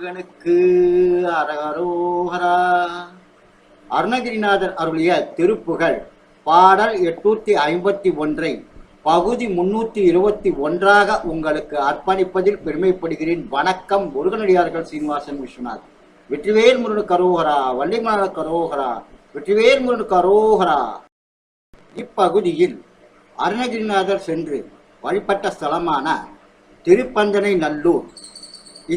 முருகனுக்கு அரகரோகரா. அருணகிரிநாதர் அருளிய திருப்புகழ் பாடல் 851 பகுதி 321 உங்களுக்கு அர்ப்பணிப்பதில் பெருமைப்படுகிறேன். வணக்கம். முருகனடியார்கள் சீனிவாசன் விஸ்வநாத். வெற்றிவேல் முருகனுக்கு அரோகரா. வள்ளிமலனுக்கு அரோகரா. வெற்றிவேல் முருகனுக்கு அரோகரா. இப்பகுதியில் அருணகிரிநாதர் சென்று வழிபட்ட ஸ்தலமான திருப்பந்தனை நல்லூர்.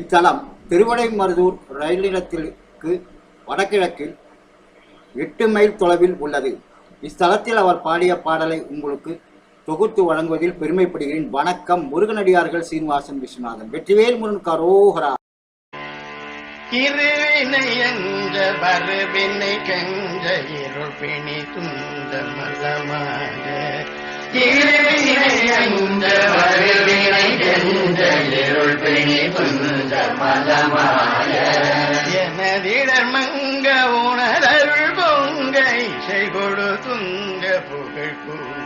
இத்தலம் திருவடைமருதூர் ரயில் நிலையத்திற்கு வடகிழக்கில் 8 மைல் தொலைவில் உள்ளது. இஸ்தலத்தில் அவர் பாடிய பாடலை உங்களுக்கு தொகுத்து வழங்குவதில் பெருமைப்படுகிறேன். வணக்கம். முருகனடியார்கள் சீனிவாசன் விஸ்வநாதன். வெற்றிவேல் முருகனுக்கு அரோகரா. இருவினை என்ற வருவினை கெஞ்ச இருள் பிணி துந்த மலமாக. இருவினை என்ற வருவினை கெஞ்ச இருள் பிணி துந்த மலமாக. எனதிடர் மங்க உணரருள் பொங்க இசை கொடு துங்க புகழ் கூறி.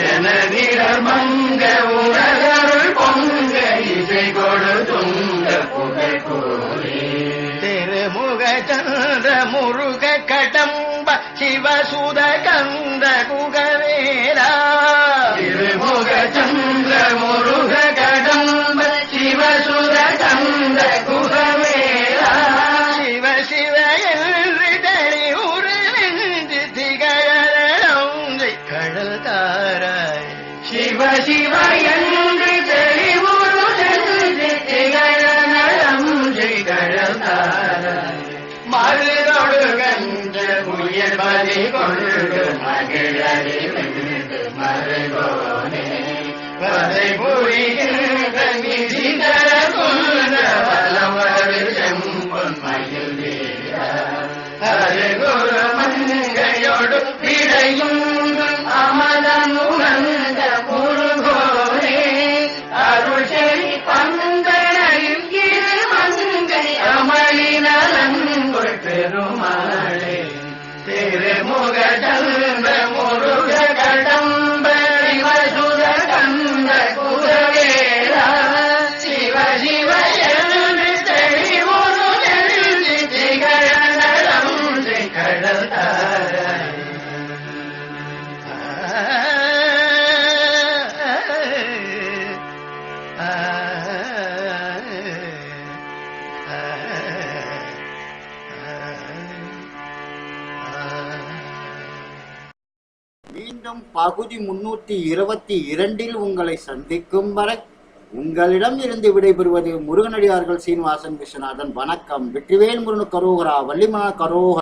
எனதிடர் மங்க உணரருள் பொங்க இசை கொடு துங்க புகழ் கூறி. திருமுக சந்திர முருக கடம்ப சிவசுத கந்த குகவேரா. திருமுக சந்திர முருக கடம்ப சிவசுத கந்த குகவேரா. சிவ சிவ என்று தனி உருவென்று திகழை கடல் தாராய். சிவ சிவ என்று தனி மருதொடு கன்ற புயல் பலி கொண்டு மகிழறி வென்று மருகோனே. வதை புரிகின்ற நிதிதர கொண்ட வலவரு செம்பொன் மயில் வீரா. அருகுரு மங்கையோடு விடையும் அமலன் உணர்ந்த முருகோனே. அருள் செய் பந்தனையும் இரு மங்கை அமளினலன் பெருமாளே. திருமுக சந்திர முருக கடம்ப சிவசுத கந்த குகவேரா. சிவ சிவ என்று தெளிவுரு எழுதி திகழநலம் கடல் தாராய். மீண்டும் பகுதி 322 உங்களை சந்திக்கும் வரை உங்களிடம் இருந்து விடைபெறுவது முருகனடியார்கள் சீனிவாசன் விஸ்வநாதன். வணக்கம். வெற்றிவேல் முருகனுக்கு அரோகரா. வள்ளிமலனுக்கு அரோகரா.